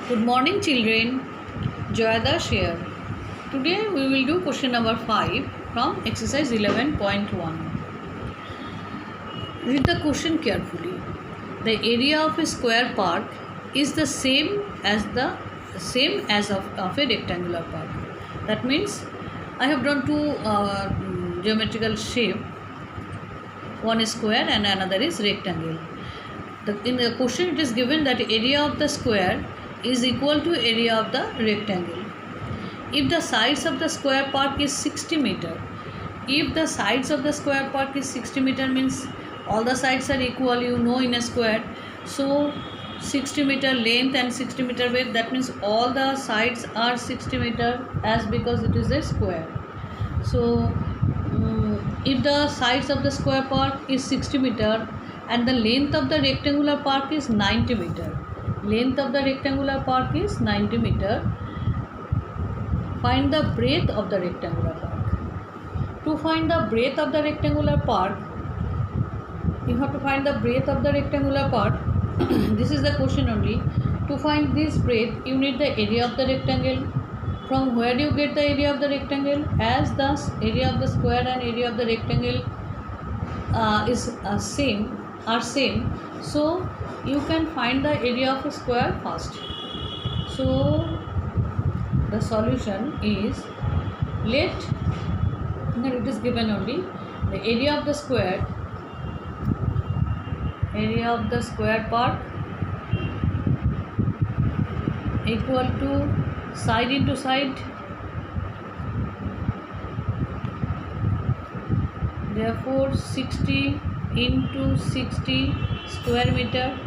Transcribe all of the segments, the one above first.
Good morning children, Joyadash here. Today we will do question number 5 from exercise 11.1. Read the question carefully. The area of a square park is the same as of a rectangular park. That means I have drawn two geometrical shape. One is square and another is rectangle. In the question it is given that area of the square is equal to area of the rectangle. If the sides of the square park is 60 meter, if the sides of the square park is 60 meter means all the sides are equal, you know, in a square. So 60 meter length and 60 meter width, that means all the sides are 60 meter as because it is a square. So if the sides of the square park is 60 meter and the length of the rectangular park is 90 meter. Length of the rectangular park is 90 meter. Find the breadth of the rectangular park. To find the breadth of the rectangular park, you have to find the breadth of the rectangular park. This is the question only. To find this breadth, you need the area of the rectangle. From where do you get the area of the rectangle? As the area of the square and area of the rectangle are same, so you can find the area of a square first. So the solution is, it is given only the area of the square part equal to side into side, therefore 60 into 60 square meter,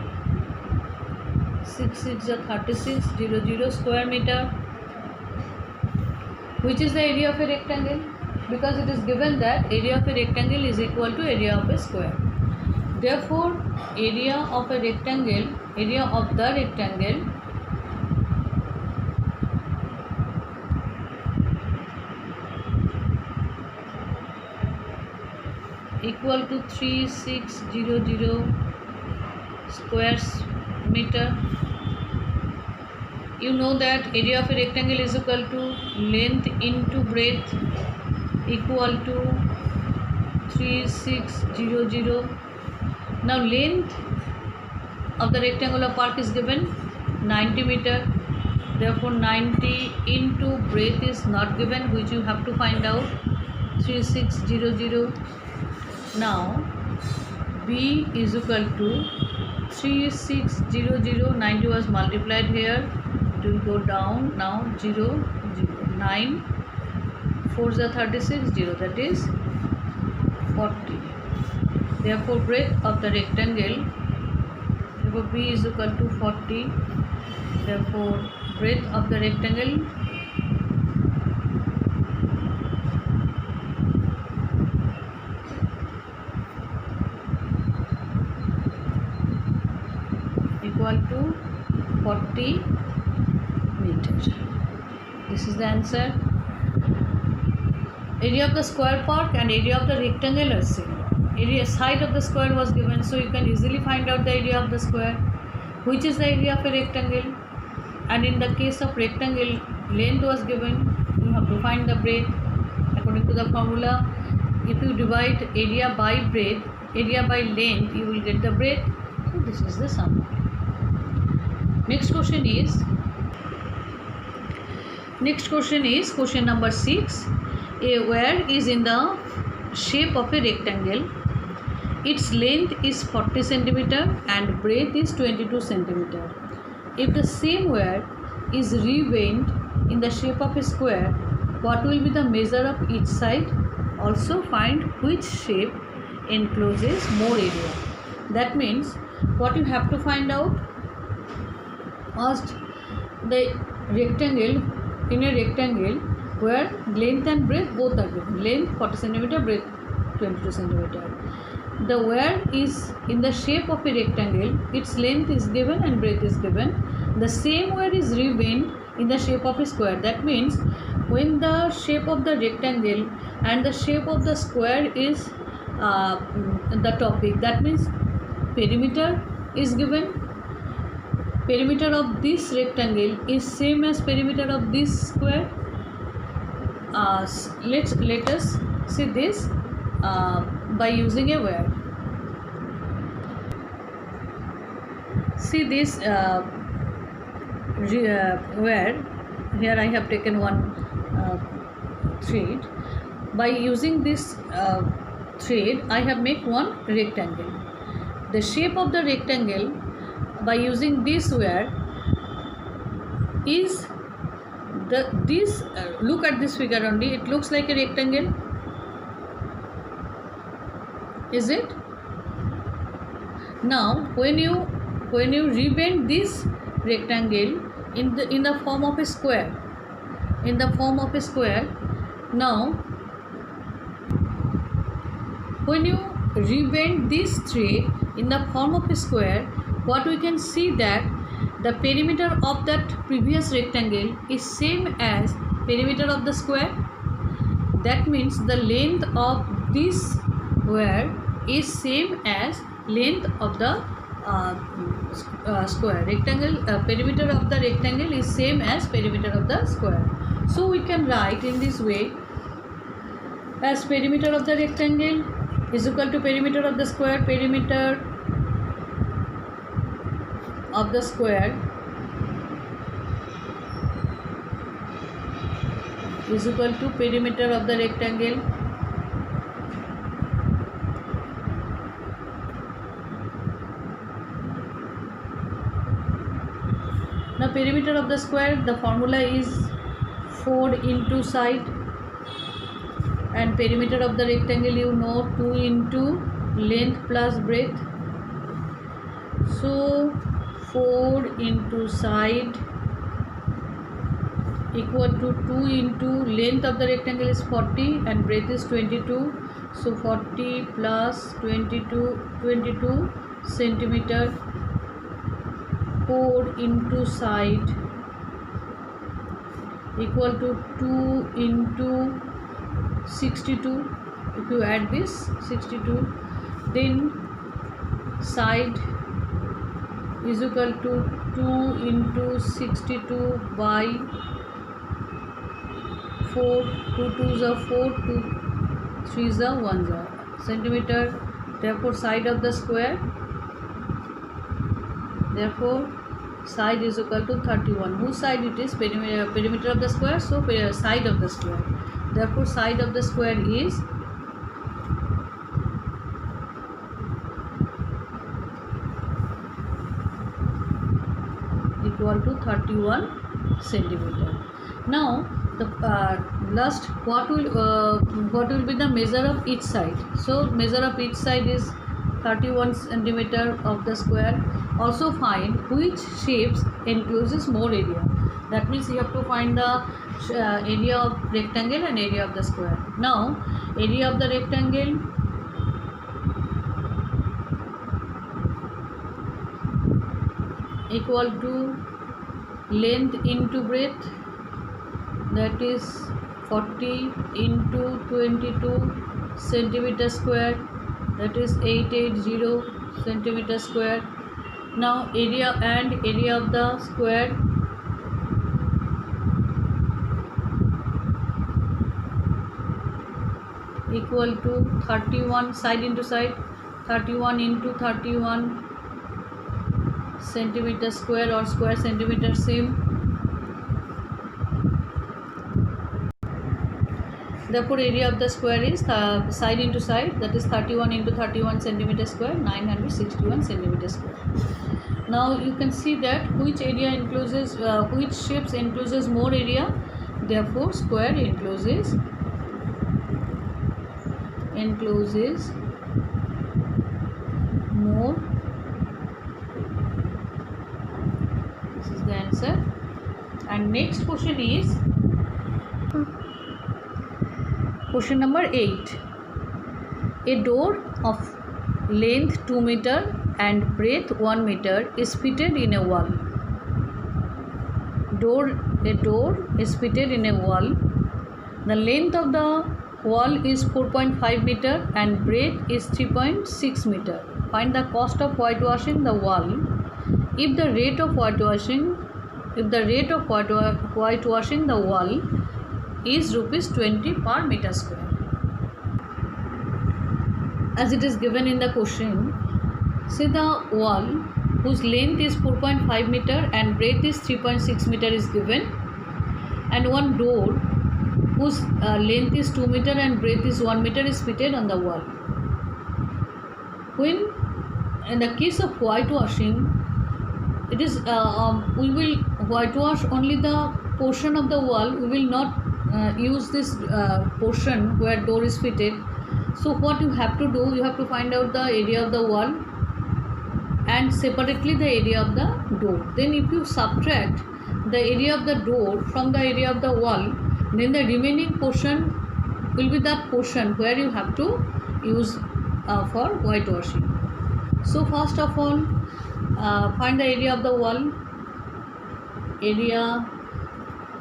6 is 3600 square meter, which is the area of a rectangle, because it is given that area of a rectangle is equal to area of a square. Therefore area of the rectangle equal to 3600 square meter. You know that area of a rectangle is equal to length into breadth equal to 3600. Now length of the rectangular park is given 90 meter. Therefore 90 into breadth is not given, which you have to find out, 3600. Now B is equal to 3600, 90 was multiplied here, it will go down, now 0, 9, 4 is 36, 0, that is 40. Therefore breadth of the rectangle, therefore B is equal to 40, therefore breadth of the rectangle equal to 40 meters. This is the answer. Area of the square park and area of the rectangle are same. Area side of the square was given, so you can easily find out the area of the square, which is the area of a rectangle. And in the case of rectangle, length was given, you have to find the breadth according to the formula. If you divide area by length, you will get the breadth. So this is the sum. Next question is question number 6. A wire is in the shape of a rectangle. Its length is 40 centimeter and breadth is 22 centimeter. If the same wire is rewound in the shape of a square, what will be the measure of each side? Also find which shape encloses more area. That means what you have to find out, first the rectangle, in a rectangle where length and breadth both are given, length 40 centimeter, breadth 22 centimeter. The wire is in the shape of a rectangle, its length is given and breadth is given. The same wire is rewound in the shape of a square. That means when the shape of the rectangle and the shape of the square is the topic, that means perimeter is given perimeter of this rectangle is same as perimeter of this square? Let us see this by using a word. See this word. Here I have taken one thread. By using this thread, I have made one rectangle. The shape of the rectangle by using this word is this. Look at this figure only. It looks like a rectangle. Is it? Now, when you rebend this rectangle in the form of a square, now when you rebend this thread in the form of a square, what we can see that the perimeter of that previous rectangle is same as perimeter of the square. That means the length of this square is same as length of the square. Perimeter of the rectangle is same as perimeter of the square. So we can write in this way, as perimeter of the rectangle is equal to perimeter of the square. Perimeter of the square is equal to perimeter of the rectangle. Now perimeter of the square, the formula is 4 into side, and perimeter of the rectangle, you know, 2 into length plus breadth. So 4 into side equal to 2 into length of the rectangle is 40 and breadth is 22. So 40 plus 22 centimeter. 4 into side equal to 2 into 62. If you add this 62, then side is equal to 2 into 62 by 4. 2 2s are 4, 2 3s are 1s are centimeter. Therefore side of the square, therefore side is equal to 31. Whose side it is? Perimeter of the square, so side of the square. Therefore side of the square is equal to 31 centimeter. Now the last, what will be the measure of each side? So measure of each side is 31 centimeter of the square. Also find which shapes encloses more area. That means you have to find the area of rectangle and area of the square. Now area of the rectangle equal to length into breadth, that is 40 into 22 centimeter square, that is 880 centimeter square. Now area of the square equal to 31, side into side, 31 into 31 centimeter square or square centimeter, same. Therefore area of the square is side into side, that is 31 into 31 centimeter square, 961 centimeter square. Now you can see that which area encloses, which shapes encloses more area. Therefore square encloses more. This is the answer. And next question is question number 8. A door of length 2 meter and breadth 1 meter is fitted in a wall. A door is fitted in a wall. The length of the wall is 4.5 meter and breadth is 3.6 meter. Find the cost of whitewashing the wall if the rate of whitewashing the wall is ₹20 per meter square. As it is given in the question, say the wall whose length is 4.5 meter and breadth is 3.6 meter is given, and one door whose length is 2 meter and breadth is 1 meter is fitted on the wall. When in the case of whitewashing, it is we will whitewash only the portion of the wall. We will not use this portion where door is fitted. So what you have to do, you have to find out the area of the wall and separately the area of the door. Then if you subtract the area of the door from the area of the wall, then the remaining portion will be that portion where you have to use for whitewashing. So first of all, find the area of the wall. Area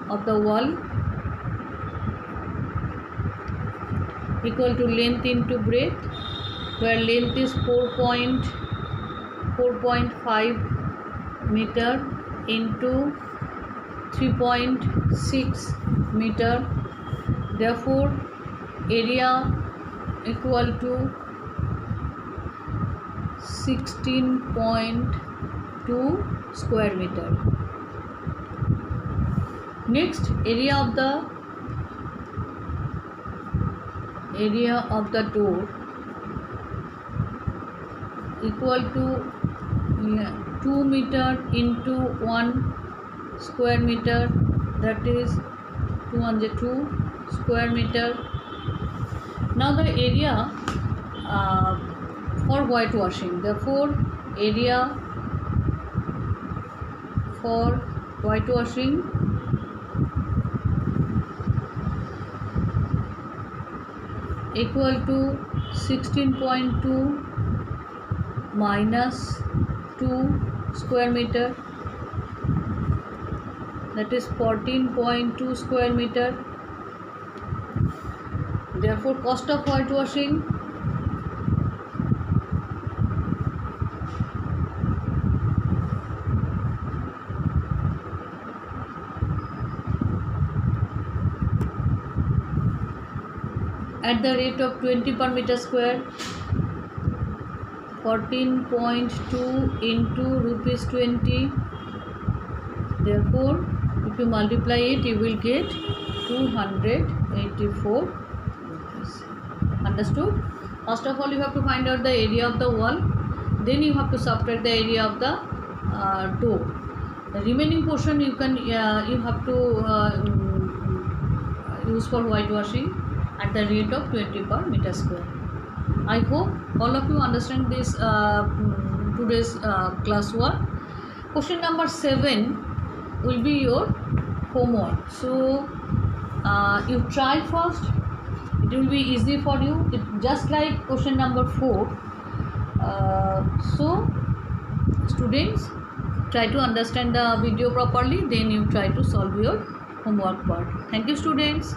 of the wall equal to length into breadth, where length is 4.5 meter into 3.6 meter. Therefore, area equal to 16.2 square meter. Next, area of the door equal to 2 meter into 1 square meter, that is 2 square meter. Now the area for whitewashing, therefore area for whitewashing equal to 16.2 minus 2 square meter, that is 14.2 square meter. Therefore, cost of whitewashing at the rate of 20 per meter square, 14.2 into ₹20. Therefore, if you multiply it, you will get 284 rupees. Understood? First of all, you have to find out the area of the wall. Then you have to subtract the area of the door. The remaining portion you have to use for whitewashing at the rate of 20 per meter square. I hope all of you understand this today's class work. Question number 7 will be your homework. So you try first. It will be easy for you. It just like question number 4. So students, try to understand the video properly. Then you try to solve your homework part. Thank you, students.